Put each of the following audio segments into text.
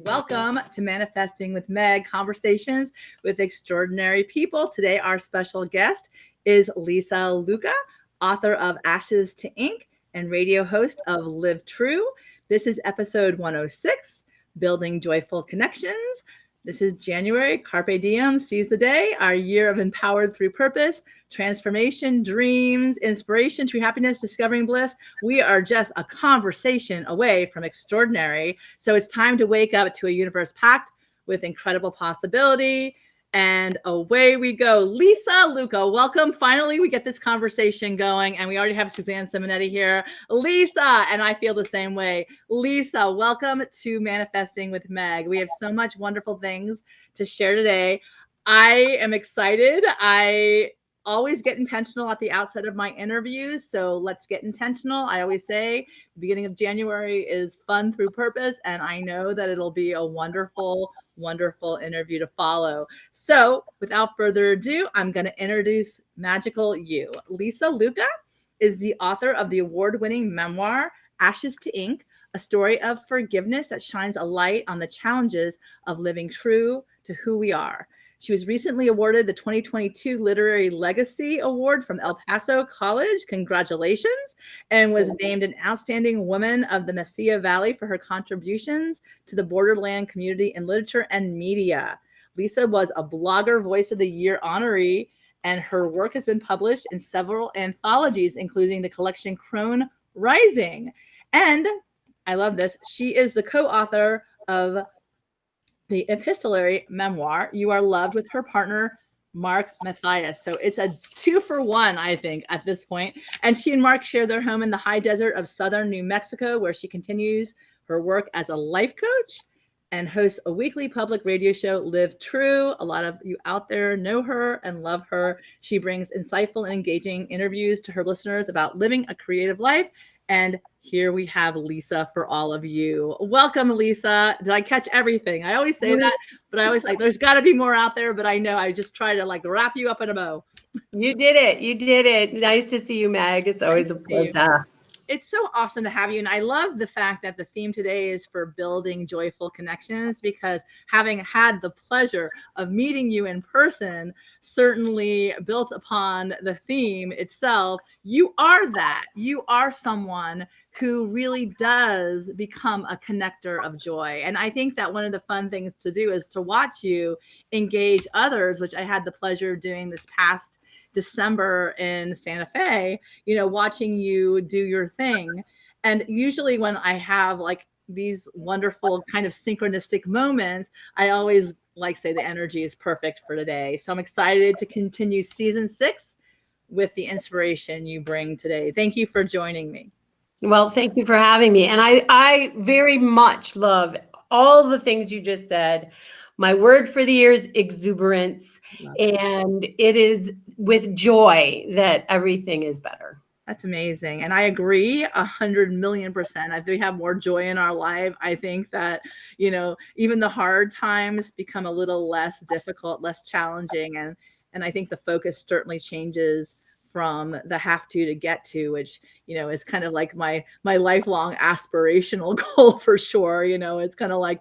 Welcome to Manifesting with Meg, conversations with extraordinary people. Today, our special guest is Lisa Lucca, author of Ashes to Ink and radio host of Live True. This is episode 106, Building Joyful Connections. This is January, Carpe Diem, seize the day, our year of empowered through purpose, transformation, dreams, inspiration, true happiness, discovering bliss. We are just a conversation away from extraordinary. So it's time to wake up to a universe packed with incredible possibility. And away we go. Lisa Lucca, welcome. Finally, we get this conversation going, and we already have Suzanne Simonetti here. Lisa, and I feel the same way. Lisa, welcome to Manifesting with Meg. We have so much wonderful things to share today. I am excited. I always get intentional at the outset of my interviews, so let's get intentional. I always say the beginning of January is fun through purpose, and I know that it'll be a wonderful interview to follow. So without further ado, I'm going to introduce Magical You. Lisa Lucca is the author of the award-winning memoir, Ashes to Ink, a story of forgiveness that shines a light on the challenges of living true to who we are. She was recently awarded the 2022 Literary Legacy Award from El Paso College. Congratulations. And was named an Outstanding Woman of the Mesilla Valley for her contributions to the Borderland community in literature and media. Lisa was a Blogger Voice of the Year honoree, and her work has been published in several anthologies, including the collection Crone Rising. And I love this. She is the co-author of the epistolary memoir, You Are Loved, with her partner, Mark Mathias. So it's a 2-for-1, I think, at this point. And she and Mark share their home in the high desert of southern New Mexico, where she continues her work as a life coach and hosts a weekly public radio show, Live True. A lot of you out there know her and love her. She brings insightful and engaging interviews to her listeners about living a creative life. And here we have Lisa for all of you. Welcome, Lisa. Did I catch everything? I always say that, but I always there's got to be more out there, but I know I just try to wrap you up in a bow. You did it. You did it. Nice to see you, Meg. It's always a pleasure. It's so awesome to have you. And I love the fact that the theme today is for building joyful connections, because having had the pleasure of meeting you in person certainly built upon the theme itself. You are that. You are someone who really does become a connector of joy. And I think that one of the fun things to do is to watch you engage others, which I had the pleasure of doing this past December in Santa Fe, watching you do your thing. And usually when I have these wonderful kind of synchronistic moments, I always say the energy is perfect for today. So I'm excited to continue season 6 with the inspiration you bring today. Thank you for joining me. Well, thank you for having me. And I very much love all the things you just said. My word for the year is exuberance. And it is with joy that everything is better. That's amazing. And I agree 100,000,000%. If we have more joy in our life, I think that, even the hard times become a little less difficult, less challenging. And I think the focus certainly changes from the have to get to, which, is kind of like my lifelong aspirational goal for sure. It's kind of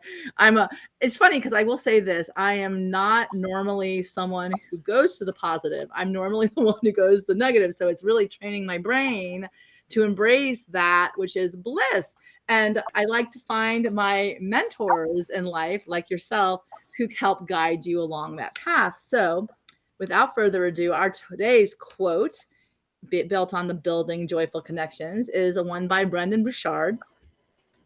it's funny because I will say this, I am not normally someone who goes to the positive. I'm normally the one who goes to the negative. So it's really training my brain to embrace that, which is bliss. And I like to find my mentors in life, like yourself, who help guide you along that path. So without further ado, our today's quote, built on the building joyful connections, is a one by Brendan Bouchard.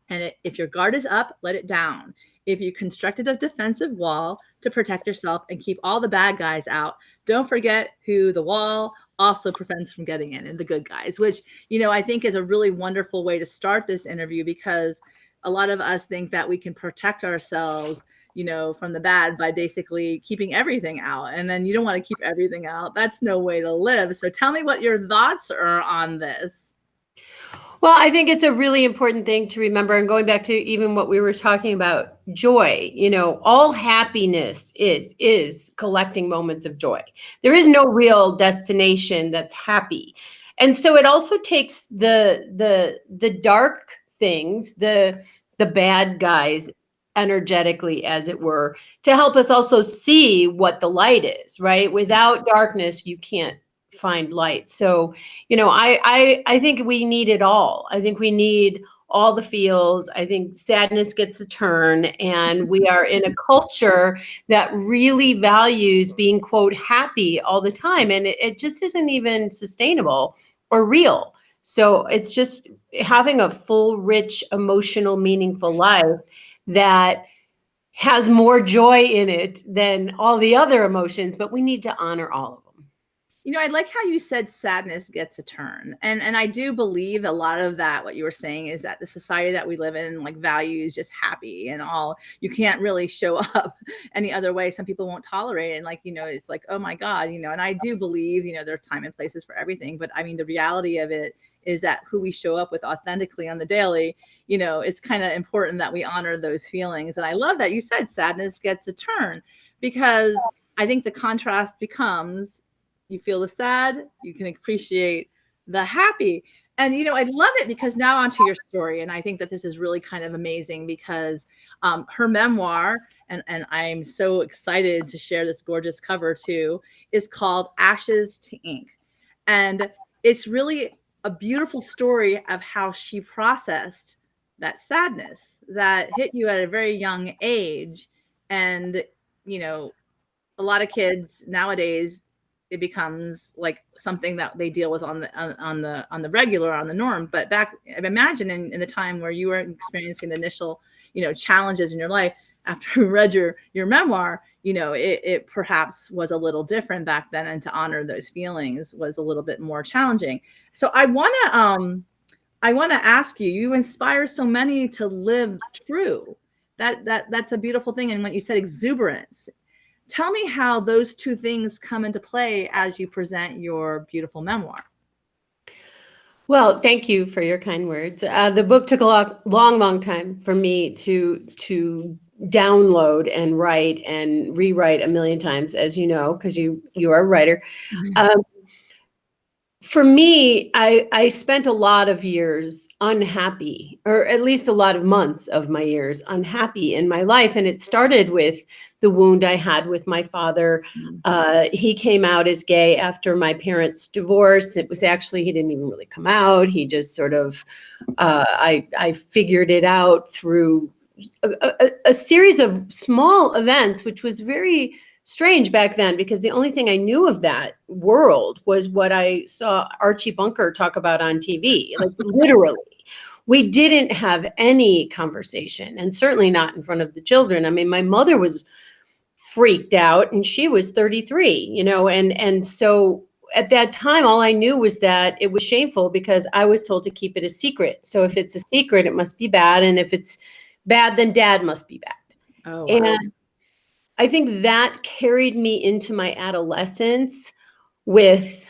And if your guard is up, let it down. If you constructed a defensive wall to protect yourself and keep all the bad guys out, don't forget who the wall also prevents from getting in, and the good guys, which, I think is a really wonderful way to start this interview, because a lot of us think that we can protect ourselves from the bad by basically keeping everything out. And then you don't want to keep everything out. That's no way to live. So tell me what your thoughts are on this. Well, I think it's a really important thing to remember. And going back to even what we were talking about, joy, all happiness is collecting moments of joy. There is no real destination that's happy. And so it also takes the dark things, the bad guys, energetically, as it were, to help us also see what the light is, right? Without darkness, you can't find light. So, I think we need it all. I think we need all the feels. I think sadness gets a turn, and we are in a culture that really values being, quote, happy all the time. And it just isn't even sustainable or real. So it's just having a full, rich, emotional, meaningful life that has more joy in it than all the other emotions, but we need to honor all of them. I like how you said sadness gets a turn. And I do believe a lot of that, what you were saying, is that the society that we live in, like, values just happy and all. You can't really show up any other way. Some people won't tolerate it. And it's like, oh my God, and I do believe, there are time and places for everything. But I mean, the reality of it is that who we show up with authentically on the daily, it's kind of important that we honor those feelings. And I love that you said sadness gets a turn, because I think the contrast becomes, you feel the sad, you can appreciate the happy. And, I love it, because now onto your story. And I think that this is really kind of amazing, because her memoir, and I'm so excited to share this gorgeous cover too, is called Ashes to Ink. And it's really a beautiful story of how she processed that sadness that hit you at a very young age. And, a lot of kids nowadays, it becomes like something that they deal with on the regular, on the norm. But back, I imagine in the time where you were experiencing the initial, challenges in your life, after you read your memoir, it perhaps was a little different back then, and to honor those feelings was a little bit more challenging. So I want to ask you, you inspire so many to live true. That's a beautiful thing. And when you said exuberance, tell me how those two things come into play as you present your beautiful memoir. Well, thank you for your kind words. The book took a long time for me to download and write and rewrite a million times, as you know, because you are a writer. Mm-hmm. For me, I spent a lot of years unhappy, or at least a lot of months of my years unhappy in my life. And it started with the wound I had with my father. He came out as gay after my parents' divorce. It was actually, he didn't even really come out. He just sort of, I figured it out through a series of small events, which was very strange back then, because the only thing I knew of that world was what I saw Archie Bunker talk about on TV. Like, literally, we didn't have any conversation, and certainly not in front of the children. I mean, my mother was freaked out, and she was 33, and so at that time, all I knew was that it was shameful, because I was told to keep it a secret. So if it's a secret, it must be bad. And if it's bad, then dad must be bad. Oh, wow. And I think that carried me into my adolescence with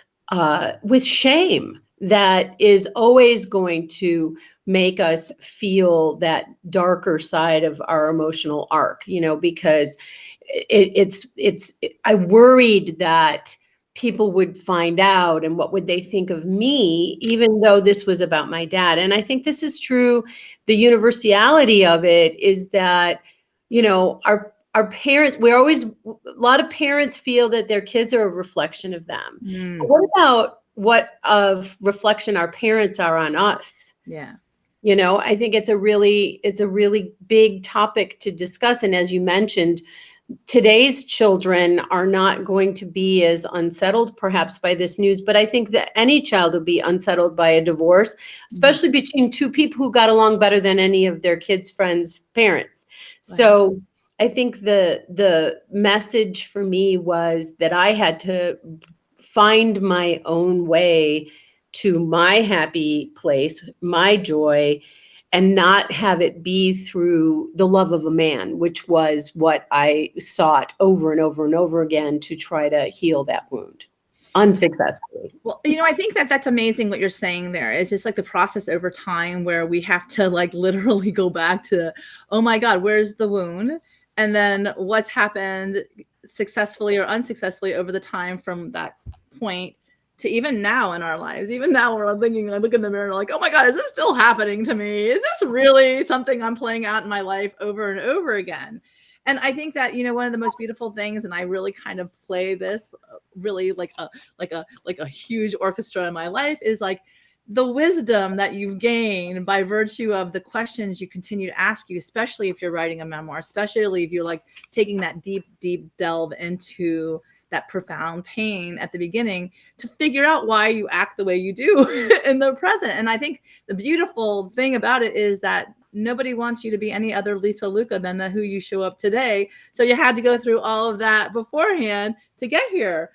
shame that is always going to make us feel that darker side of our emotional arc, because I worried that people would find out, and what would they think of me, even though this was about my dad. And I think this is true. The universality of it is that, our parents, a lot of parents feel that their kids are a reflection of them. But what about what of reflection our parents are on us? Yeah. I think it's a really big topic to discuss. And as you mentioned, today's children are not going to be as unsettled perhaps by this news, but I think that any child will be unsettled by a divorce, especially between two people who got along better than any of their kids' friends' parents. Right. So I think the message for me was that I had to find my own way to my happy place, my joy, and not have it be through the love of a man, which was what I sought over and over and over again to try to heal that wound unsuccessfully. Well, I think that's amazing what you're saying there. It's just like the process over time where we have to literally go back to, oh my God, where's the wound? And then what's happened successfully or unsuccessfully over the time from that point to even now in our lives. Even now we're thinking, I look in the mirror and like, oh my God, is this still happening to me? Is this really something I'm playing out in my life over and over again? And I think that, one of the most beautiful things, and I really kind of play this really like a huge orchestra in my life, is like the wisdom that you've gained by virtue of the questions you continue to ask you, especially if you're writing a memoir, especially if you're like taking that deep delve into that profound pain at the beginning to figure out why you act the way you do in the present. And I think the beautiful thing about it is that nobody wants you to be any other Lisa Lucca than who you show up today. So you had to go through all of that beforehand to get here.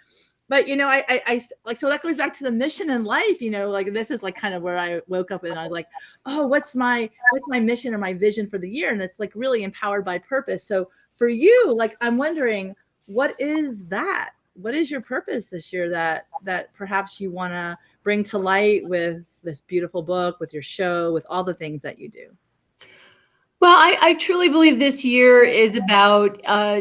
But, I like, so that goes back to the mission in life, like this is like kind of where I woke up and I was like, oh, what's my mission or my vision for the year? And it's like really empowered by purpose. So for you, like, I'm wondering, what is that? What is your purpose this year that perhaps you want to bring to light with this beautiful book, with your show, with all the things that you do? Well, I truly believe this year is about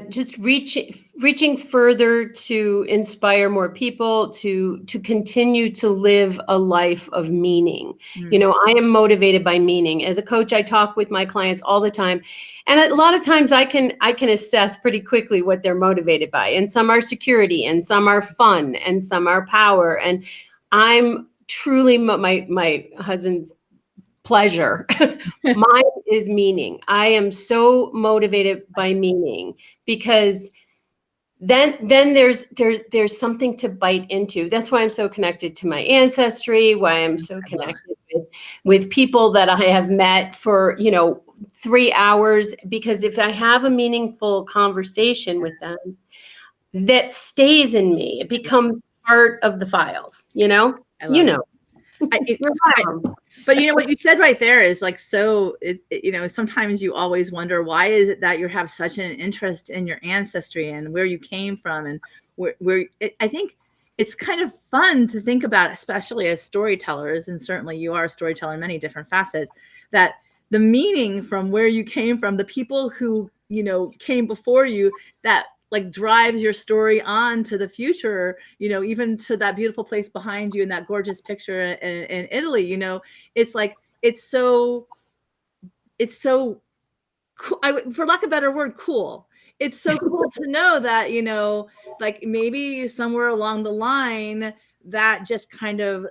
just reaching further to inspire more people to continue to live a life of meaning. I am motivated by meaning. As a coach, I talk with my clients all the time, and a lot of times I can assess pretty quickly what they're motivated by. And some are security, and some are fun, and some are power. And I'm truly my husband's pleasure. Mine is meaning. I am so motivated by meaning because then there's something to bite into. That's why I'm so connected to my ancestry, why I'm so connected with people that I have met for, 3 hours, because if I have a meaningful conversation with them, that stays in me. It becomes part of the files, But what you said right there is like, so sometimes you always wonder, why is it that you have such an interest in your ancestry and where you came from, and where I think it's kind of fun to think about, especially as storytellers, and certainly you are a storyteller in many different facets, that the meaning from where you came from, the people who came before you, that like drives your story on to the future, even to that beautiful place behind you and that gorgeous picture in Italy. It's like, it's so cool. For lack of a better word, cool. It's so cool to know that, like maybe somewhere along the line that just kind of,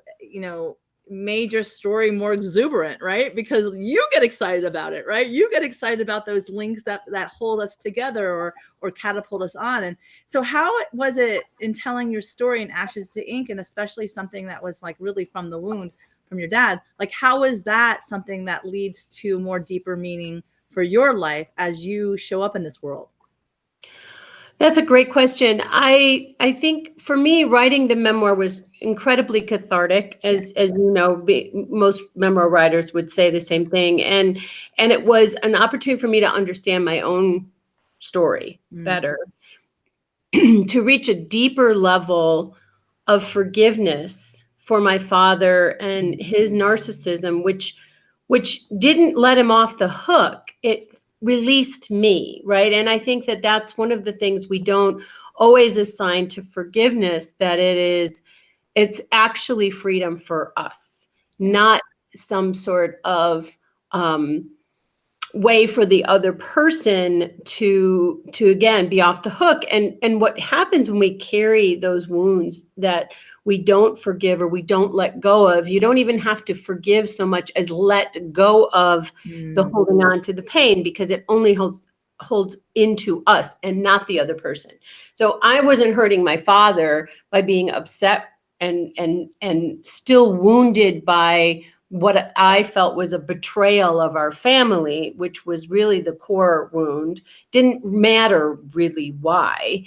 made your story more exuberant, right? Because you get excited about it, right? You get excited about those links that hold us together or catapult us on. And so how was it in telling your story in Ashes to Ink, and especially something that was like really from the wound from your dad? Like, how is that something that leads to more deeper meaning for your life as you show up in this world? That's a great question. I think for me, writing the memoir was incredibly cathartic, as most memoir writers would say the same thing. And it was an opportunity for me to understand my own story better, to reach a deeper level of forgiveness for my father and his narcissism, which didn't let him off the hook. It released me, right? And I think that that's one of the things we don't always assign to forgiveness, that it's actually freedom for us, not some sort of way for the other person to again be off the hook. And what happens when we carry those wounds that we don't forgive or we don't let go of, you don't even have to forgive so much as let go of the holding on to the pain, because it only holds into us and not the other person. So I wasn't hurting my father by being upset and still wounded by what I felt was a betrayal of our family, which was really the core wound. Didn't matter really why.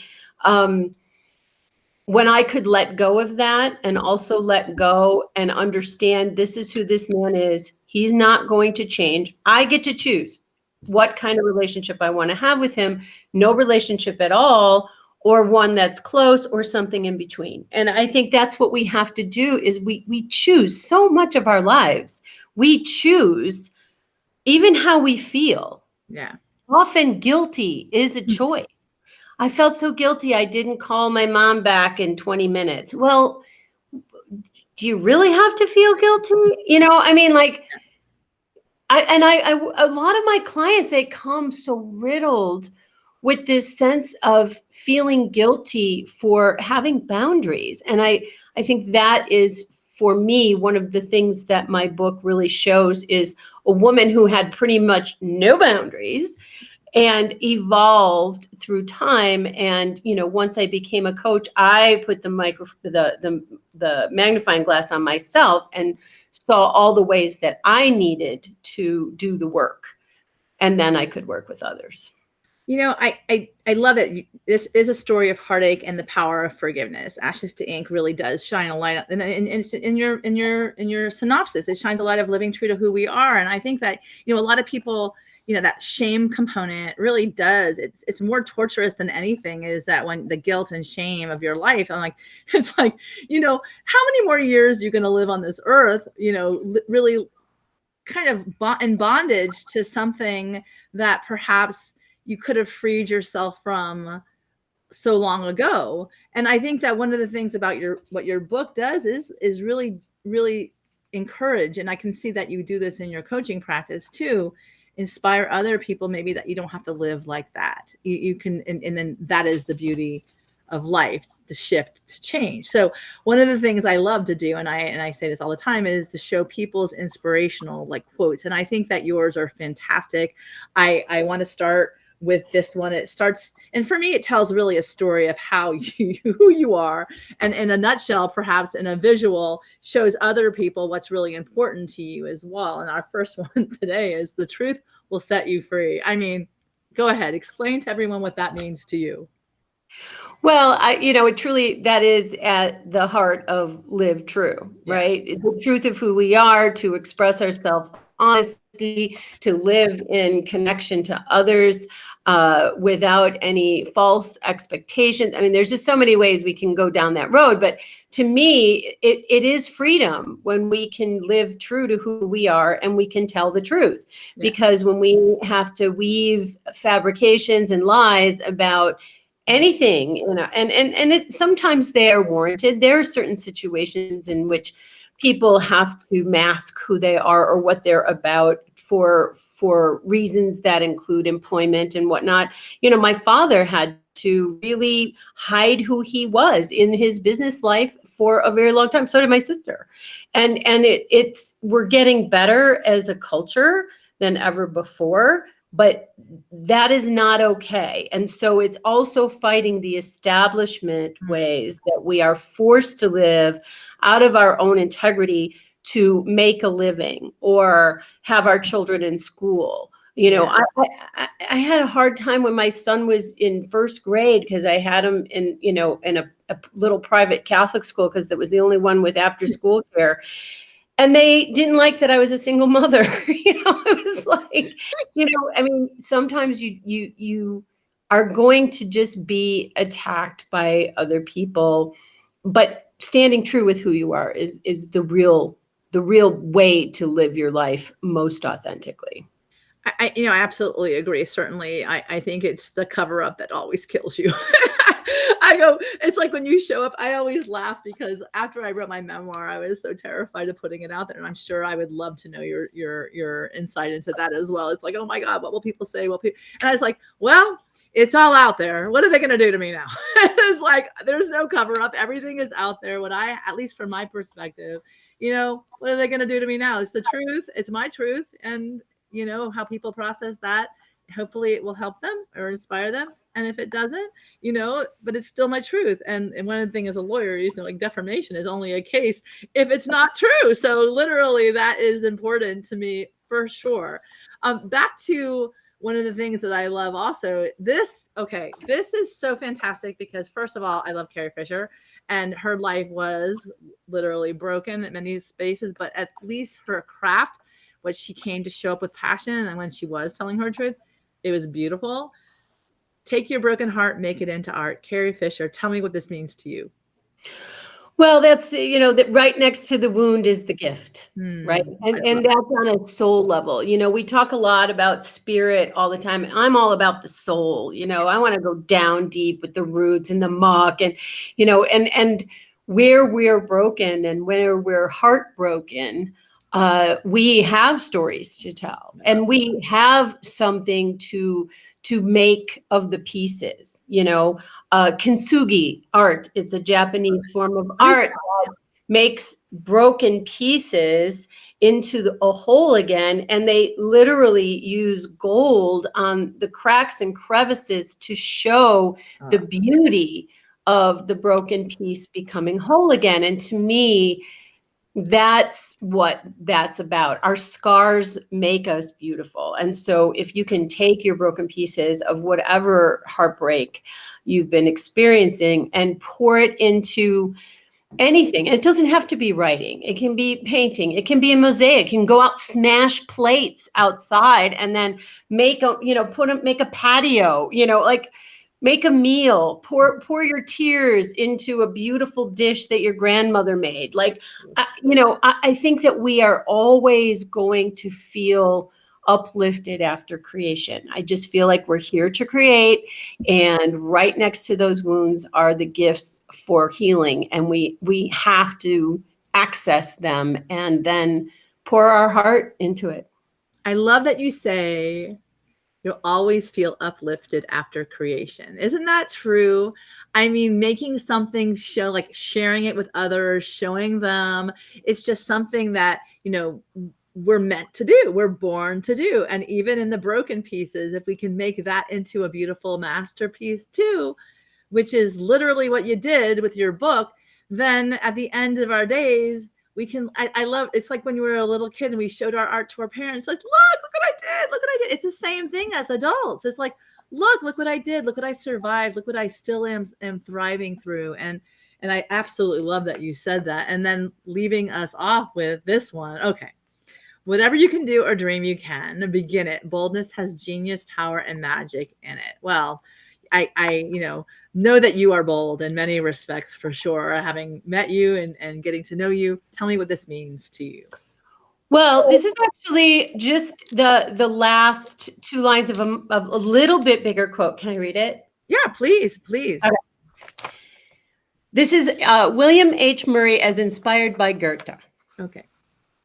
When I could let go of that, and also let go and understand this is who this man is, he's not going to change. I get to choose what kind of relationship I want to have with him. No relationship at all, or one that's close, or something in between. And I think that's what we have to do, is we choose so much of our lives. We choose even how we feel. Yeah. Often guilty is a choice. I felt so guilty I didn't call my mom back in 20 minutes. Well, do you really have to feel guilty? I mean, like, a lot of my clients, they come so riddled with this sense of feeling guilty for having boundaries. And I think that is, for me, one of the things that my book really shows is a woman who had pretty much no boundaries and evolved through time. And, once I became a coach, I put the magnifying glass on myself and saw all the ways that I needed to do the work. And then I could work with others. I love it. This is a story of heartache and the power of forgiveness. Ashes to Ink really does shine a light, and in your synopsis, it shines a light of living true to who we are. And I think that a lot of people, that shame component really does. It's more torturous than anything. Is that when the guilt and shame of your life? I'm like, it's like, how many more years are you going to live on this earth? Really kind of in bondage to something that perhaps you could have freed yourself from so long ago. And I think that one of the things about what your book does is really, really encourage. And I can see that you do this in your coaching practice too, inspire other people, maybe that you don't have to live like that. You can, and then that is the beauty of life, to shift, to change. So one of the things I love to do, and I say this all the time, is to show people's inspirational quotes. And I think that yours are fantastic. I want to start with this one. It starts, and for me, it tells really a story of how who you are, and in a nutshell, perhaps in a visual, shows other people what's really important to you as well. And our first one today is: the truth will set you free. I mean, go ahead, explain to everyone what that means to you. Well, it truly, that is at the heart of Live True, right? Yeah. The truth of who we are, to express ourselves honestly, to live in connection to others without any false expectations. I mean, there's just so many ways we can go down that road. But to me, it is freedom when we can live true to who we are and we can tell the truth. Yeah. Because when we have to weave fabrications and lies about anything, and sometimes they are warranted. There are certain situations in which people have to mask who they are or what they're about for reasons that include employment and whatnot. My father had to really hide who he was in his business life for a very long time. So did my sister. And we're getting better as a culture than ever before. But that is not okay. And so it's also fighting the establishment ways that we are forced to live out of our own integrity to make a living or have our children in school. I had a hard time when my son was in first grade, because I had him in a little private Catholic school, because that was the only one with after school care. And they didn't like that I was a single mother. It was like, I mean, sometimes you are going to just be attacked by other people, but standing true with who you are is the real way to live your life most authentically. I absolutely agree. Certainly, I think it's the cover up that always kills you. I go, it's like when you show up, I always laugh, because after I wrote my memoir, I was so terrified of putting it out there. And I'm sure I would love to know your insight into that as well. It's like, oh my God, what will people say? And I was like, well, it's all out there. What are they going to do to me now? It's like, there's no cover up. Everything is out there. At least from my perspective, what are they going to do to me now? It's the truth. It's my truth. And how people process that, hopefully it will help them or inspire them. And if it doesn't, but it's still my truth. And one of the things as a lawyer, defamation is only a case if it's not true. So literally that is important to me for sure. Back to one of the things that I love also, this is so fantastic, because first of all, I love Carrie Fisher, and her life was literally broken in many spaces, but at least her craft, what she came to show up with passion, and when she was telling her truth, it was beautiful. Take your broken heart, make it into art. Carrie Fisher, tell me what this means to you. Well, that's that right next to the wound is the gift, right? And that's on a soul level. We talk a lot about spirit all the time. I'm all about the soul. I want to go down deep with the roots and the muck, and and where we're broken and where we're heartbroken, we have stories to tell, and we have something to make of the pieces. Kintsugi art, it's a Japanese form of art that makes broken pieces into a whole again, and they literally use gold on the cracks and crevices to show the beauty of the broken piece becoming whole again. And to me, that's what that's about. Our scars make us beautiful. And so if you can take your broken pieces of whatever heartbreak you've been experiencing and pour it into anything, and it doesn't have to be writing, it can be painting, it can be a mosaic. You can go out, smash plates outside, and then make a patio, like make a meal, pour your tears into a beautiful dish that your grandmother made. Like, I think that we are always going to feel uplifted after creation. I just feel like we're here to create, and right next to those wounds are the gifts for healing, and we have to access them and then pour our heart into it. I love that you say you'll always feel uplifted after creation. Isn't that true? I mean, making something show, like sharing it with others, showing them, it's just something that, we're meant to do. We're born to do. And even in the broken pieces, if we can make that into a beautiful masterpiece too, which is literally what you did with your book, then at the end of our days, we can, I love, it's like when you were a little kid and we showed our art to our parents, like, look what I did. Look what I did. It's the same thing as adults. It's like, look what I did. Look what I survived. Look what I still am thriving through. And I absolutely love that you said that. And then leaving us off with this one. Okay. Whatever you can do or dream, you can begin it. Boldness has genius, power, and magic in it. Well, I know that you are bold in many respects, for sure. Having met you and getting to know you, tell me what this means to you. Well, this is actually just the last two lines of a little bit bigger quote. Can I read it? Yeah, please. Okay. This is William H. Murray as inspired by Goethe. Okay.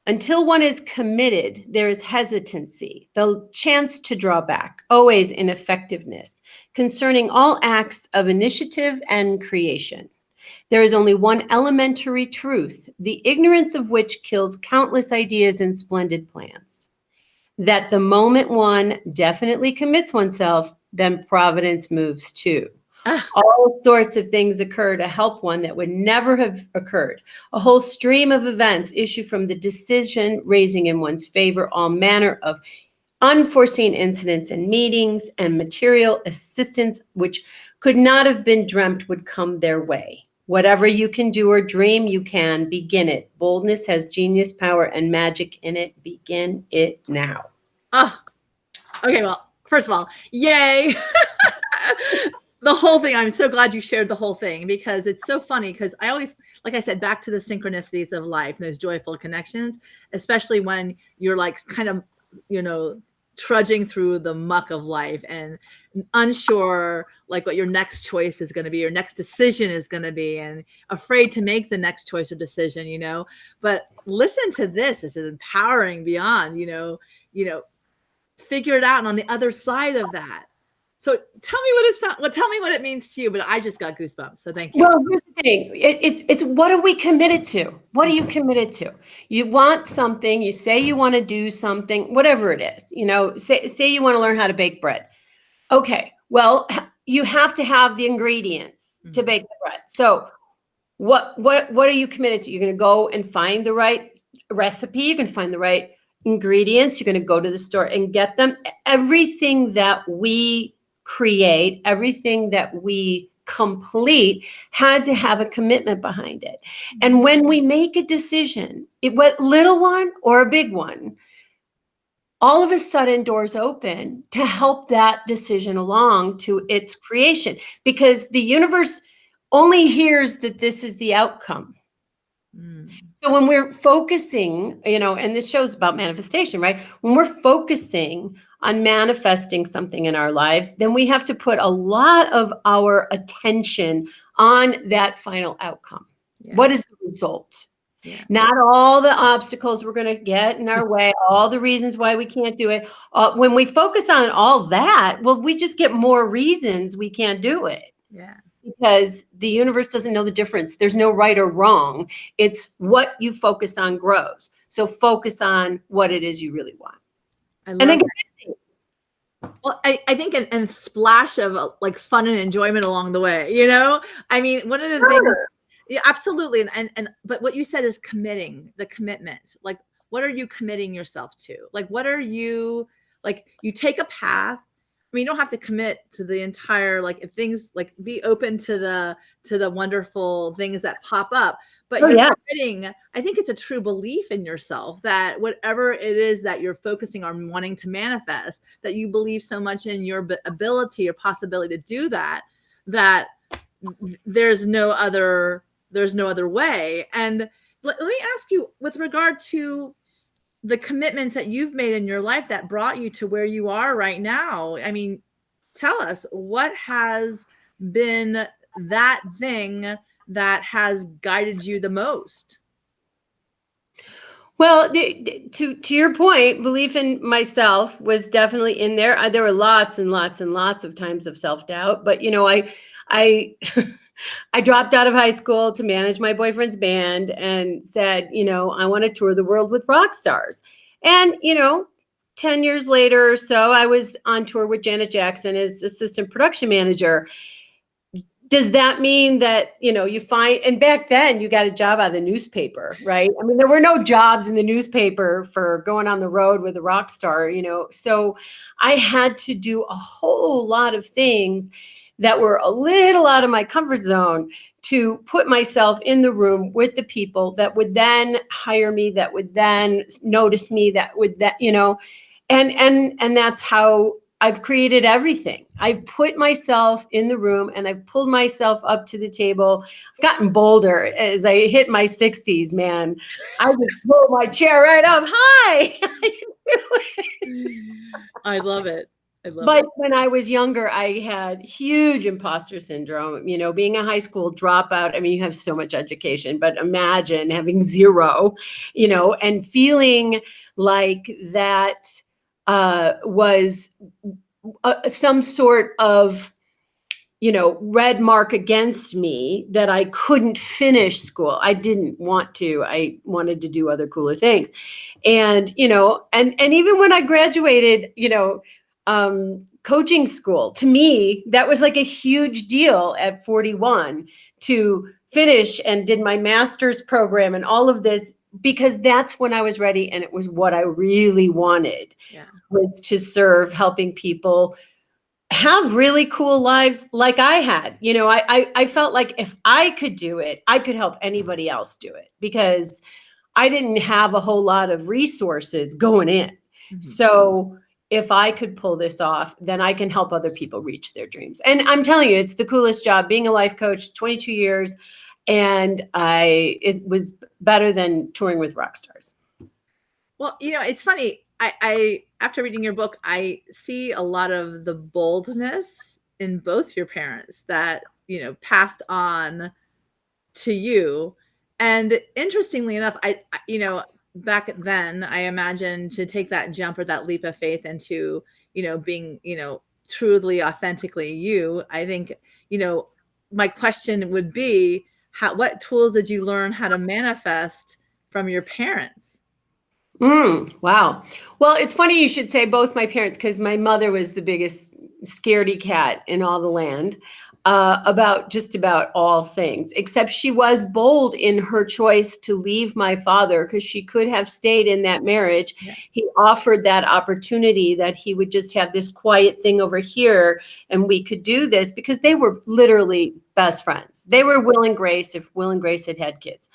Until one is committed, there is hesitancy, the chance to draw back, always ineffectiveness, concerning all acts of initiative and creation. There is only one elementary truth, the ignorance of which kills countless ideas and splendid plans. That the moment one definitely commits oneself, then providence moves too. All sorts of things occur to help one that would never have occurred. A whole stream of events issue from the decision raising in one's favor all manner of unforeseen incidents and meetings and material assistance which could not have been dreamt would come their way. Whatever you can do or dream, you can begin it. Boldness has genius, power, and magic in it. Begin it now. Oh, okay. Well, first of all, yay. The whole thing. I'm so glad you shared the whole thing, because it's so funny, because I always, like I said, back to the synchronicities of life and those joyful connections, especially when you're like kind of, trudging through the muck of life and unsure like what your next choice is going to be, your next decision is going to be, and afraid to make the next choice or decision, but listen to this. This is empowering beyond, figure it out. And on the other side of that, so tell me what it means to you, but I just got goosebumps. So thank you. Well, here's the thing. It's what are we committed to? What are you committed to? You want something, you say you want to do something, whatever it is, say you want to learn how to bake bread. Okay. Well, you have to have the ingredients to bake the bread. So what are you committed to? You're going to go and find the right recipe. You can find the right ingredients. You're going to go to the store and get them. Everything that we create, everything that we complete had to have a commitment behind it. And when we make a decision, whether little one or a big one, all of a sudden doors open to help that decision along to its creation, because the universe only hears that this is the outcome. So when we're focusing, and this show's about manifestation, right? When we're focusing on manifesting something in our lives, then we have to put a lot of our attention on that final outcome. What is the result? Yeah. Not all the obstacles we're going to get in our way, all the reasons why we can't do it. When we focus on all that, well, we just get more reasons we can't do it. Yeah. Because the universe doesn't know the difference. There's no right or wrong. It's what you focus on grows. So focus on what it is you really want. I love it. Well, I think and splash of like fun and enjoyment along the way, you know? I mean, one of the things, yeah, absolutely. And but what you said is the commitment. Like, what are you committing yourself to? Like, what are you, like, you take a path. I mean, you don't have to commit to the entire, like, if things, like, be open to the wonderful things that pop up. But you're committing, I think it's a true belief in yourself that whatever it is that you're focusing on wanting to manifest, that you believe so much in your ability or possibility to do that, that there's no other way. And let me ask you, with regard to the commitments that you've made in your life that brought you to where you are right now. I mean, tell us, what has been that thing that has guided you the most? Well, to your point, belief in myself was definitely in there. There were lots and lots and lots of times of self-doubt, but you know, I I dropped out of high school to manage my boyfriend's band and said, you know, I want to tour the world with rock stars. And, you know, 10 years later or so, I was on tour with Janet Jackson as assistant production manager. Does that mean that, you know, you find, and back then you got a job out of the newspaper, right? I mean, there were no jobs in the newspaper for going on the road with a rock star, you know? So I had to do a whole lot of things that were a little out of my comfort zone to put myself in the room with the people that would then hire me, that would then notice me, you know, and that's how I've created everything. I've put myself in the room and I've pulled myself up to the table. I've gotten bolder as I hit my 60s, man. I would pull my chair right up. Hi. I love it. But when I was younger, I had huge imposter syndrome, you know, being a high school dropout. I mean, you have so much education, but imagine having zero, you know, and feeling like that was some sort of, you know, red mark against me that I couldn't finish school. I didn't want to. I wanted to do other cooler things. And, you know, and even when I graduated, you know, coaching school, to me, that was like a huge deal at 41 to finish, and did my master's program and all of this, because that's when I was ready. And it was what I really wanted, was to serve, helping people have really cool lives like I had. You know, I felt like if I could do it, I could help anybody else do it, because I didn't have a whole lot of resources going in. Mm-hmm. So if I could pull this off, then I can help other people reach their dreams. And I'm telling you, it's the coolest job. Being a life coach, 22 years. And it was better than touring with rock stars. Well, you know, it's funny. I after reading your book, I see a lot of the boldness in both your parents that, you know, passed on to you. And interestingly enough, you know, back then, I imagine to take that jump or that leap of faith into, you know, being, you know, truly, authentically you, I think, you know, my question would be, what tools did you learn how to manifest from your parents? Wow. Well, it's funny you should say both my parents, because my mother was the biggest scaredy cat in all the land about just about all things, except she was bold in her choice to leave my father, because she could have stayed in that marriage. Yeah. He offered that opportunity that he would just have this quiet thing over here and we could do this, because they were literally best friends. They were Will and Grace, if Will and Grace had kids.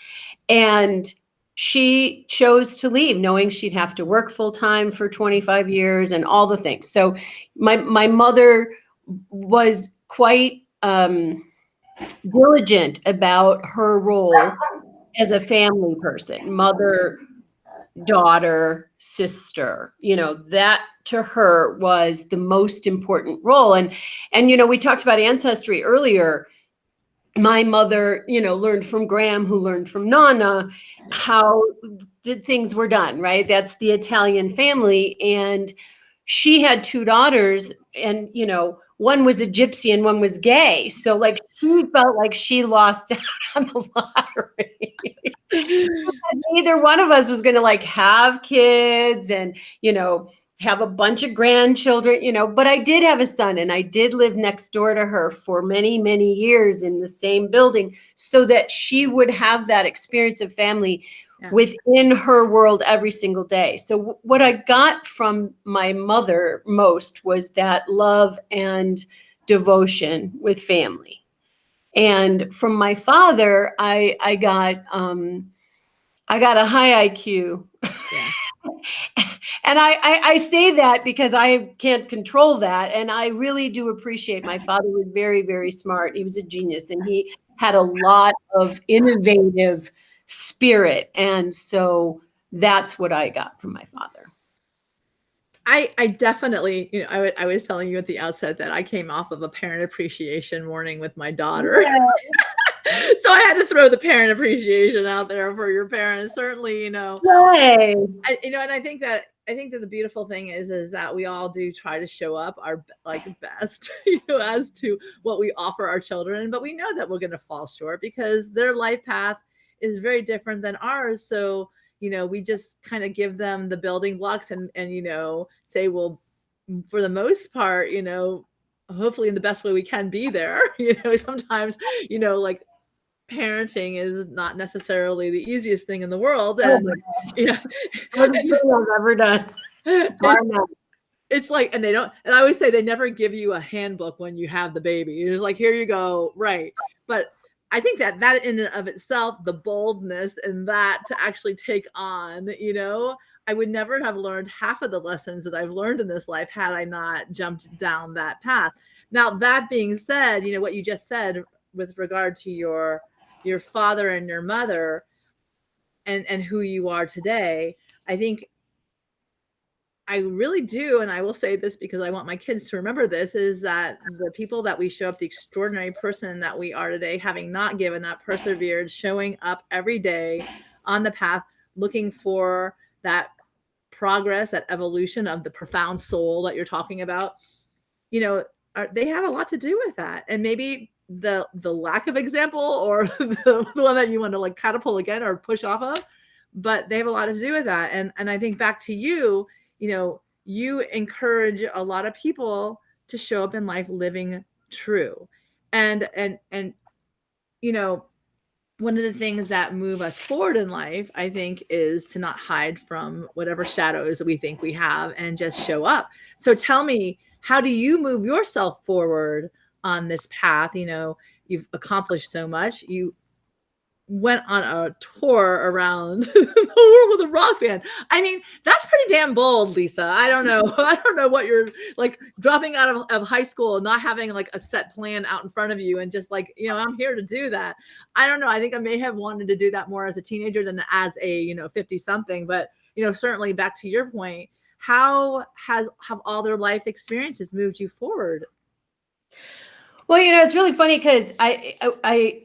And she chose to leave, knowing she'd have to work full time for 25 years and all the things. So my mother was quite diligent about her role as a family person, mother, daughter, sister. You know, that to her was the most important role. And you know, we talked about ancestry earlier. my mother, learned from Graham, who learned from Nana, how things were done, right? That's the Italian family. And she had two daughters, and, one was a gypsy and one was gay. So like she felt like she lost out on the lottery. Neither one of us was going to like have kids and, have a bunch of grandchildren, but I did have a son, and I did live next door to her for many, many years in the same building, so that she would have that experience of family within her world every single day. So what I got from my mother most was that love and devotion with family. And from my father, I got a high IQ. Yeah. And I say that because I can't control that. And I really do appreciate my father was very, very smart. He was a genius, and he had a lot of innovative spirit. And so that's what I got from my father. I definitely, I was telling you at the outset that I came off of a parent appreciation morning with my daughter. Yeah. So I had to throw the parent appreciation out there for your parents. Certainly, Yay. And I think that the beautiful thing is that we all do try to show up our best, as to what we offer our children, but we know that we're going to fall short because their life path is very different than ours. So, we just kind of give them the building blocks and say, well, for the most part, hopefully in the best way we can be there. Sometimes, like parenting is not necessarily the easiest thing in the world. And I've ever done. It's like, and I always say they never give you a handbook when you have the baby. You're just like, here you go. Right. But I think that in and of itself, the boldness and that to actually take on, I would never have learned half of the lessons that I've learned in this life had I not jumped down that path. Now, that being said, what you just said with regard to your father and your mother and who you are today, I think I really do, and I will say this because I want my kids to remember this, is that the people that we show up, the extraordinary person that we are today, having not given up, persevered, showing up every day on the path, looking for that progress, that evolution of the profound soul that you're talking about, they have a lot to do with that. And maybe the lack of example or the one that you want to like catapult again or push off of, but they have a lot to do with that. And I think back to you, you encourage a lot of people to show up in life living true. And one of the things that move us forward in life, I think, is to not hide from whatever shadows that we think we have and just show up. So tell me, how do you move yourself forward on this path? You've accomplished so much. You went on a tour around the world with a rock band. I mean, that's pretty damn bold, Lisa. I don't know. I don't know what you're like, dropping out of high school, not having like a set plan out in front of you and just like, I'm here to do that. I don't know. I think I may have wanted to do that more as a teenager than as a, 50 something, but, certainly back to your point, how have all their life experiences moved you forward? Well, it's really funny because I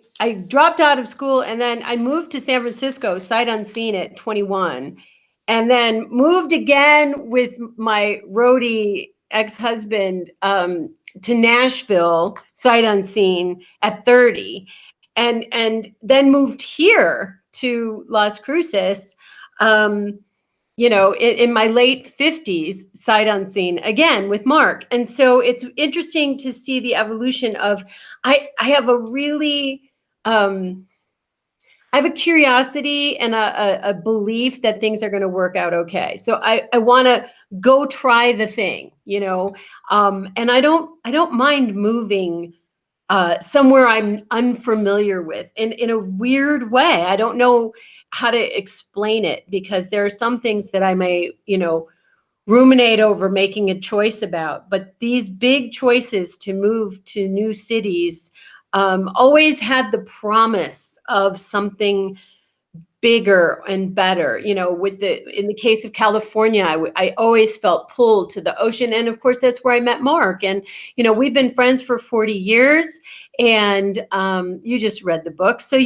dropped out of school, and then I moved to San Francisco, sight unseen, at 21, and then moved again with my roadie ex-husband to Nashville, sight unseen, at 30, and then moved here to Las Cruces, in my late 50s, sight unseen, again with Mark. And so it's interesting to see the evolution of, I have a really, I have a curiosity and a belief that things are going to work out okay. So I want to go try the thing, and I don't mind moving somewhere I'm unfamiliar with in a weird way. I don't know how to explain it, because there are some things that I may, ruminate over making a choice about, but these big choices to move to new cities always had the promise of something bigger and better. In the case of California, I always felt pulled to the ocean. And of course, that's where I met Mark. And, we've been friends for 40 years. And you just read the book. So,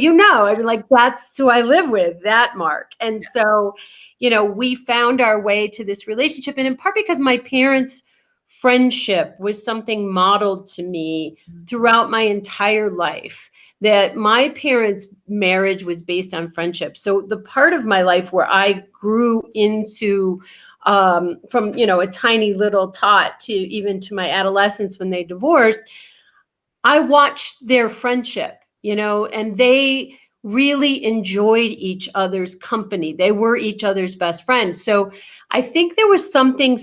that's who I live with, that Mark. And so, we found our way to this relationship. And in part because my parents' friendship was something modeled to me throughout my entire life, that my parents' marriage was based on friendship. So the part of my life where I grew into from, a tiny little tot to even to my adolescence when they divorced, I watched their friendship, and they really enjoyed each other's company. They were each other's best friends. So I think there was something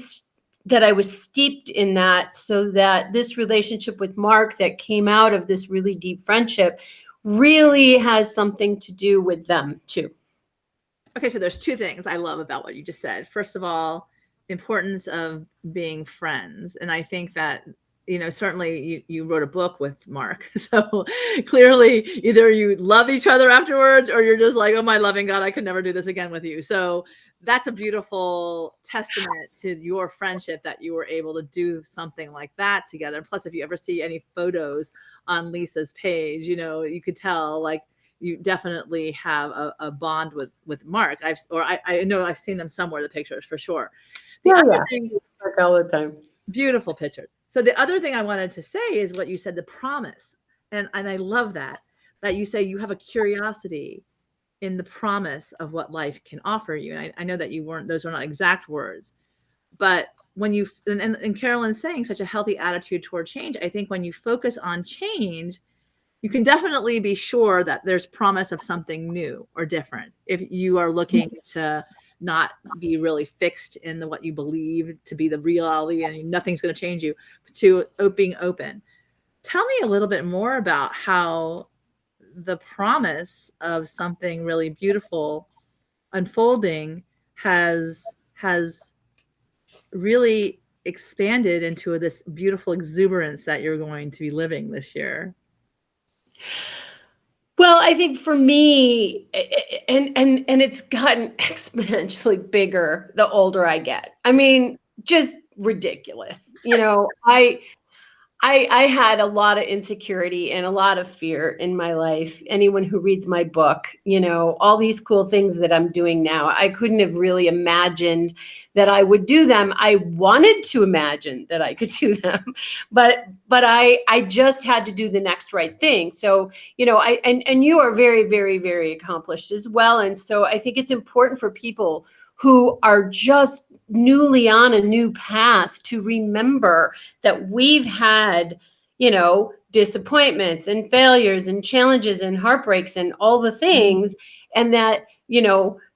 that I was steeped in that, so that this relationship with Mark that came out of this really deep friendship really has something to do with them too. Okay, so there's two things I love about what you just said. First of all, the importance of being friends. And I think that, certainly you wrote a book with Mark. So clearly either you love each other afterwards, or you're just like, oh my loving God, I could never do this again with you. So that's a beautiful testament to your friendship, that you were able to do something like that together. Plus, if you ever see any photos on Lisa's page, you could tell, like, you definitely have a bond with Mark. I know I've seen them somewhere, the pictures for sure. The other thing, all the time. Beautiful picture. So the other thing I wanted to say is what you said, the promise. And I love that you say you have a curiosity in the promise of what life can offer you. And I know that those are not exact words, but when you, and Carolyn's saying such a healthy attitude toward change, I think when you focus on change, you can definitely be sure that there's promise of something new or different. If you are looking to not be really fixed in what you believe to be the reality and nothing's going to change you, to being open. Tell me a little bit more about how the promise of something really beautiful unfolding has really expanded into this beautiful exuberance that you're going to be living this year. Well, I think for me, and it's gotten exponentially bigger the older I get. I mean, just ridiculous. I had a lot of insecurity and a lot of fear in my life. Anyone who reads my book, all these cool things that I'm doing now, I couldn't have really imagined that I would do them. I wanted to imagine that I could do them, but I just had to do the next right thing. So, and you are very, very, very accomplished as well. And so I think it's important for people who are just newly on a new path to remember that we've had, disappointments and failures and challenges and heartbreaks and all the things. And that,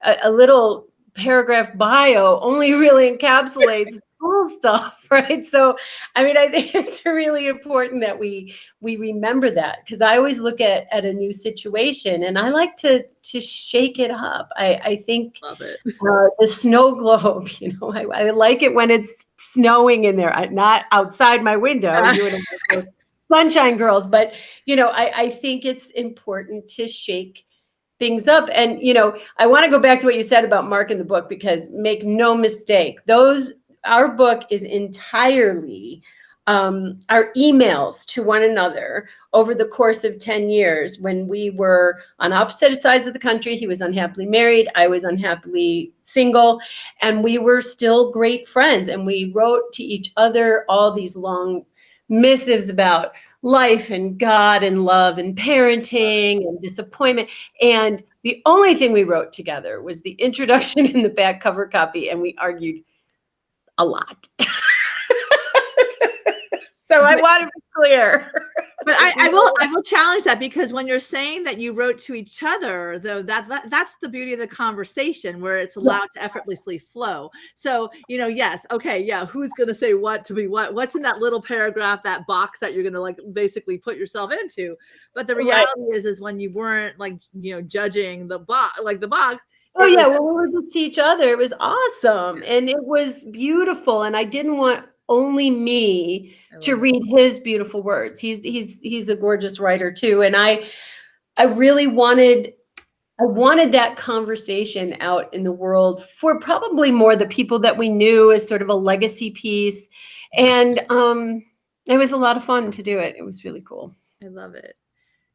a little paragraph bio only really encapsulates cool stuff, right? So, I mean, I think it's really important that we remember that, because I always look at a new situation and I like to shake it up. I think Love it. The snow globe, I like it when it's snowing in there, not outside my window. You and sunshine girls, but I think it's important to shake things up. And I want to go back to what you said about Mark in the book, because make no mistake, our book is entirely our emails to one another over the course of 10 years when we were on opposite sides of the country. He was unhappily married, I was unhappily single, and we were still great friends. And we wrote to each other all these long missives about life and God and love and parenting and disappointment. And the only thing we wrote together was the introduction in the back cover copy, and we argued a lot. So I want to be clear. But I will challenge that, because when you're saying that you wrote to each other, though, that's the beauty of the conversation, where it's allowed to effortlessly flow. So, yes, okay, yeah, who's going to say what to be what's in that little paragraph, that box that you're going to basically put yourself into. But the reality is when you weren't judging the box, Oh yeah, when we were with each other, it was awesome and it was beautiful, and I didn't want only me to read his beautiful words. He's a gorgeous writer too, and I really wanted I wanted that conversation out in the world for probably more the people that we knew as sort of a legacy piece. And it was a lot of fun to do it. It was really cool. I love it.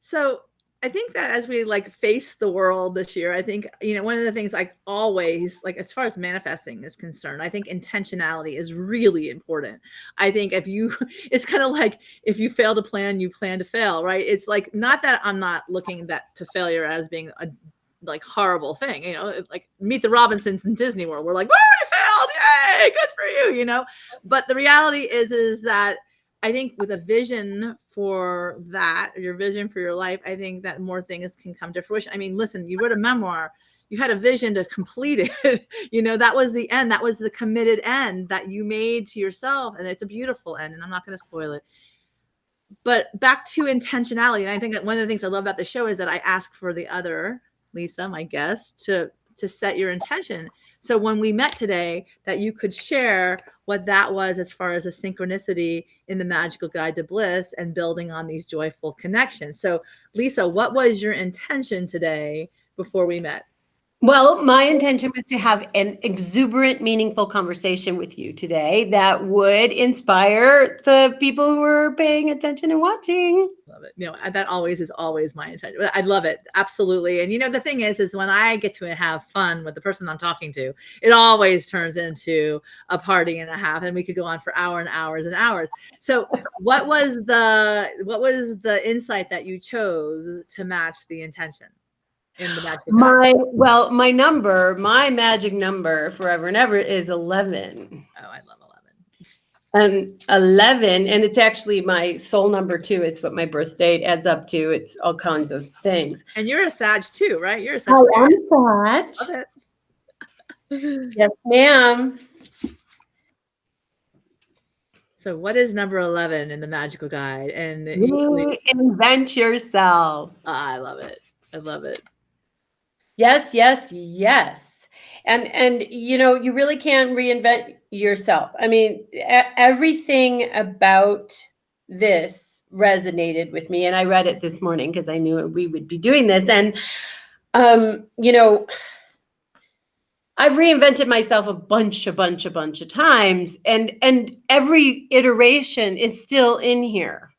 So I think that as we like face the world this year, I think, one of the things I always like, as far as manifesting is concerned, I think intentionality is really important. I think it's kind of like if you fail to plan, you plan to fail, right? It's like, not that I'm not looking to failure as being a like horrible thing, like Meet the Robinsons in Disney World. We're like, whoa, you failed. Yay, good for you, But the reality is that I think with a vision for that, your vision for your life, I think that more things can come to fruition. I mean, listen, you wrote a memoir, you had a vision to complete it. That was the end. That was the committed end that you made to yourself. And it's a beautiful end. And I'm not going to spoil it. But back to intentionality. And I think that one of the things I love about the show is that I ask for the other, Lisa, my guest, to set your intention. So when we met today, that you could share what that was as far as a synchronicity in the magical guide to bliss and building on these joyful connections. So Lisa, what was your intention today before we met? Well, my intention was to have an exuberant, meaningful conversation with you today that would inspire the people who are paying attention and watching. Love it. That is always my intention. I love it. Absolutely. And the thing is when I get to have fun with the person I'm talking to, it always turns into a party and a half, and we could go on for hours and hours and hours. So what was the insight that you chose to match the intention? In the magic my magic number forever and ever is 11. Oh, I love 11. And 11, and it's actually my soul number too. It's what my birth date adds up to. It's all kinds of things. And you're a Sag too, right? You're a Sag. I am Sag. Love it. Yes, ma'am. So what is number 11 in the magical guide? And Reinvent yourself. I love it. I love it. Yes, yes, yes. And you really can reinvent yourself. I mean, everything about this resonated with me. And I read it this morning because I knew we would be doing this. And, I've reinvented myself a bunch of times. And every iteration is still in here,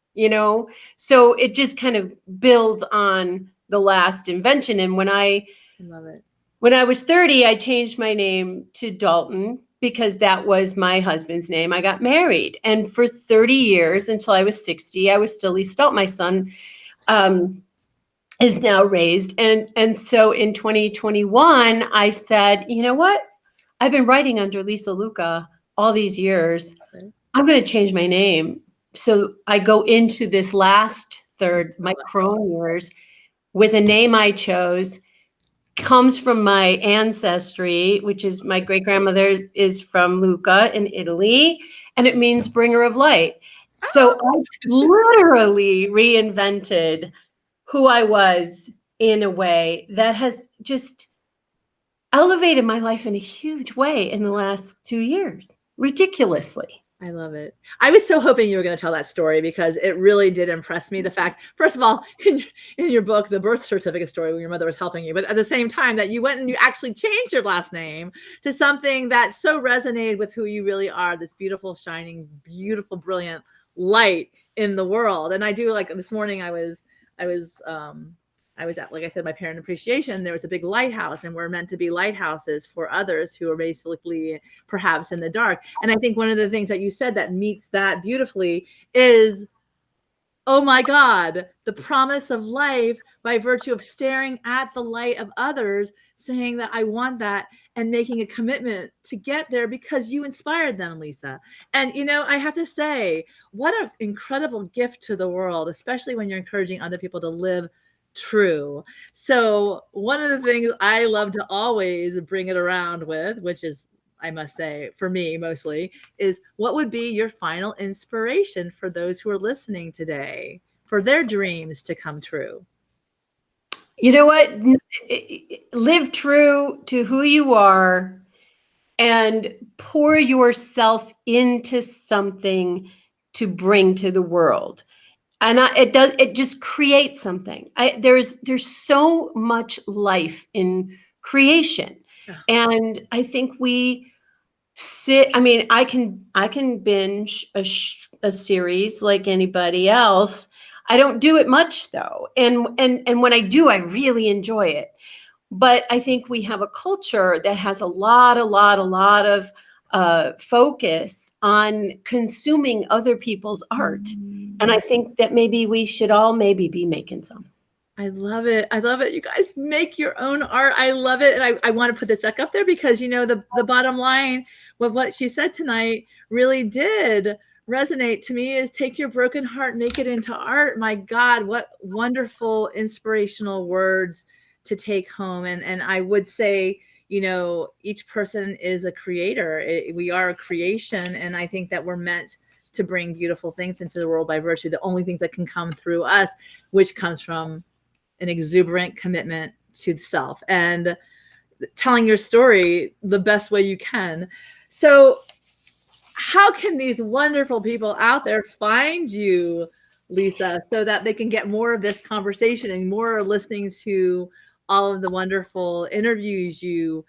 So it just kind of builds on the last invention. And when I love it. When I was 30, I changed my name to Dalton because that was my husband's name. I got married. And for 30 years, until I was 60, I was still Lisa Dalton. My son is now raised. And so in 2021, I said, you know what? I've been writing under Lisa Lucca all these years. Okay. I'm going to change my name. So I go into this last third, my crone years, with a name I chose, comes from my ancestry, which is my great-grandmother is from Lucca in Italy, and it means bringer of light. So I literally reinvented who I was in a way that has just elevated my life in a huge way in the last 2 years, ridiculously. I love it. I was so hoping you were going to tell that story because it really did impress me. The fact, first of all, in your book, the birth certificate story when your mother was helping you, but at the same time that you went and you actually changed your last name to something that so resonated with who you really are, this beautiful, shining, beautiful, brilliant light in the world. And I do, like, this morning I was at, like I said, my parent appreciation. There was a big lighthouse, and we're meant to be lighthouses for others who are basically perhaps in the dark. And I think one of the things that you said that meets that beautifully is, oh my God, the promise of life by virtue of staring at the light of others, saying that I want that and making a commitment to get there because you inspired them, Lisa. And, I have to say, what an incredible gift to the world, especially when you're encouraging other people to live true. So one of the things I love to always bring it around with, which is, I must say, for me mostly, is what would be your final inspiration for those who are listening today for their dreams to come true? You know what? Live true to who you are and pour yourself into something to bring to the world. And it just creates something. There's so much life in creation. Yeah. And I think we I mean, I can binge a series like anybody else. I don't do it much though. And when I do, I really enjoy it. But I think we have a culture that has a lot of focus on consuming other people's art. And I think that maybe we should all maybe be making some. I love it. I love it. You guys make your own art. I love it. And I want to put this back up there because, you know, the bottom line with what she said tonight really did resonate to me is take your broken heart, make it into art. My God, what wonderful inspirational words to take home. And I would say, you know, each person is a creator. We are a creation. And I think that we're meant to bring beautiful things into the world by virtue. The only things that can come through us, which comes from an exuberant commitment to the self and telling your story the best way you can. So how can these wonderful people out there find you, Lisa, so that they can get more of this conversation and more listening to all of the wonderful interviews you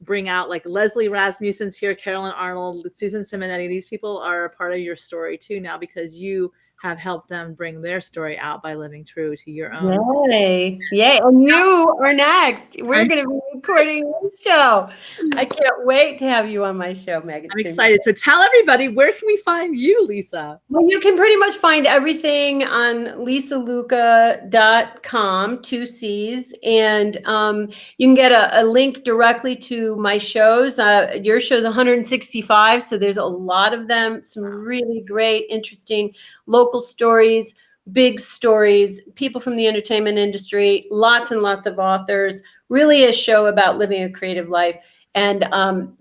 bring out, like Leslie Rasmussen's here, Carolyn Arnold, Susan Simonetti? These people are a part of your story too now because you have helped them bring their story out by living true to your own. Yay. Yay. And you are next. We're going to be recording the show. I can't wait to have you on my show, Meg. I'm excited. So tell everybody, where can we find you, Lisa? Well, you can pretty much find everything on lisalucca.com, 2 C's. And you can get a link directly to my shows. Your show's 165, so there's a lot of them. Some really great, interesting local stories, big stories, people from the entertainment industry, lots and lots of authors. Really a show about living a creative life. And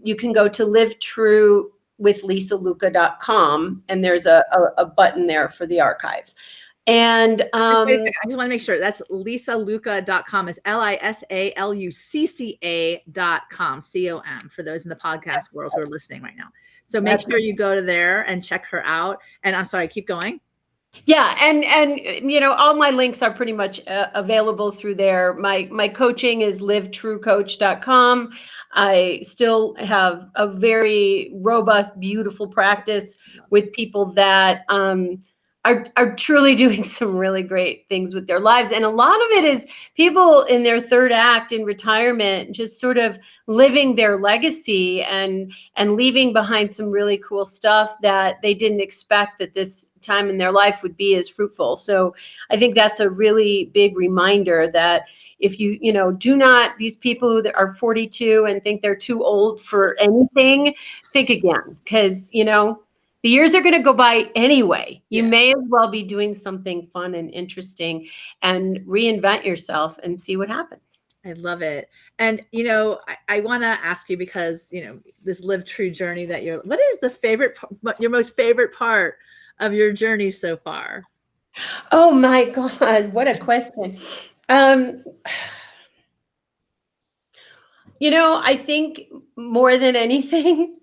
you can go to livetruewithlisalucca.com, and there's a button there for the archives. And I just want to make sure that's lisalucca.com. It's lisalucca.com, COM, for those in the podcast world who are listening right now. So make sure you go to there and check her out. And I'm sorry, keep going. Yeah. And you know, all my links are pretty much available through there. My coaching is livetruecoach.com. I still have a very robust, beautiful practice with people that are truly doing some really great things with their lives. And a lot of it is people in their third act in retirement, just sort of living their legacy and leaving behind some really cool stuff that they didn't expect that this time in their life would be as fruitful. So I think that's a really big reminder that if you do not, these people who are 42 and think they're too old for anything, think again, because, the years are going to go by anyway. You may as well be doing something fun and interesting and reinvent yourself and see what happens. I love it. And, I want to ask you because, this Live True journey that what is your most favorite part of your journey so far? Oh my God, what a question. I think more than anything,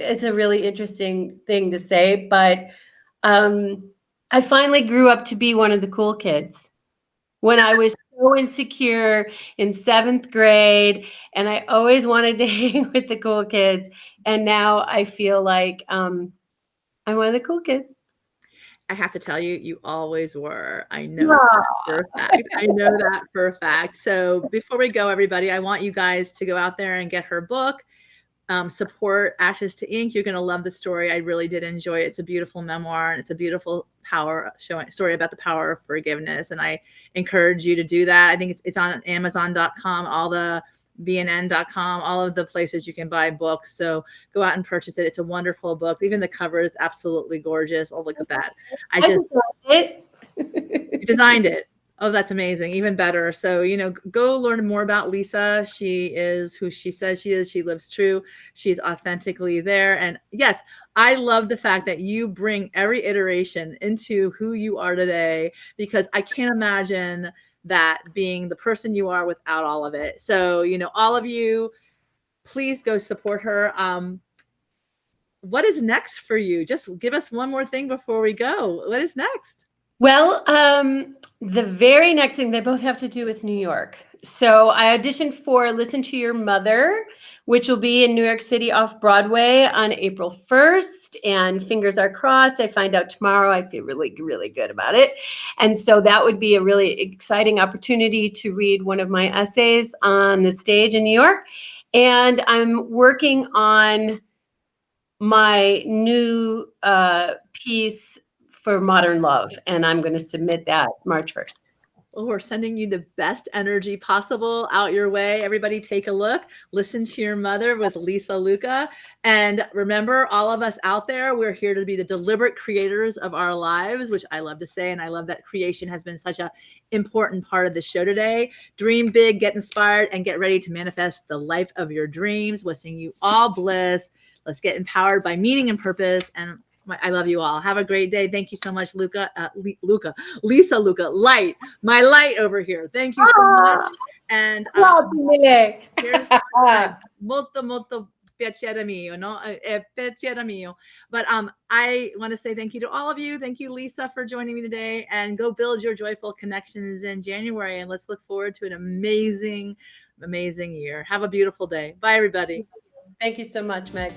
it's a really interesting thing to say, but I finally grew up to be one of the cool kids. When I was so insecure in 7th grade, and I always wanted to hang with the cool kids, and now I feel like I'm one of the cool kids. I have to tell you, you always were. I know that for a fact. I know that for a fact. So before we go, everybody, I want you guys to go out there and get her book. Support Ashes to Ink. You're going to love the story. I really did enjoy it. It's a beautiful memoir, and it's a beautiful story about the power of forgiveness. And I encourage you to do that. I think it's on Amazon.com, all the BNN.com, all of the places you can buy books. So go out and purchase it. It's a wonderful book. Even the cover is absolutely gorgeous. Oh, look at that. I just designed it. Oh, that's amazing. Even better. So, go learn more about Lisa. She is who she says she is. She lives true. She's authentically there. And yes, I love the fact that you bring every iteration into who you are today, because I can't imagine that being the person you are without all of it. So, all of you, please go support her. What is next for you? Just give us one more thing before we go. What is next? Well, the very next thing, they both have to do with New York. So I auditioned for Listen to Your Mother, which will be in New York City off Broadway on April 1st. And fingers are crossed. I find out tomorrow. I feel really, really good about it. And so that would be a really exciting opportunity to read one of my essays on the stage in New York. And I'm working on my new piece for Modern Love, and I'm going to submit that March 1st. Well, we're sending you the best energy possible out your way. Everybody take a look. Listen to Your Mother with Lisa Lucca. And remember, all of us out there, we're here to be the deliberate creators of our lives, which I love to say. And I love that creation has been such an important part of the show today. Dream big, get inspired, and get ready to manifest the life of your dreams. Wishing you all bliss. Let's get empowered by meaning and purpose. And I love you all. Have a great day. Thank you so much, Lucca. Lisa Lucca, light, my light over here. Thank you so much. And molto, molto piacere mio, no? Piacere mio. But I want to say thank you to all of you. Thank you, Lisa, for joining me today. And go build your joyful connections in January. And let's look forward to an amazing, amazing year. Have a beautiful day. Bye, everybody. Thank you so much, Meg.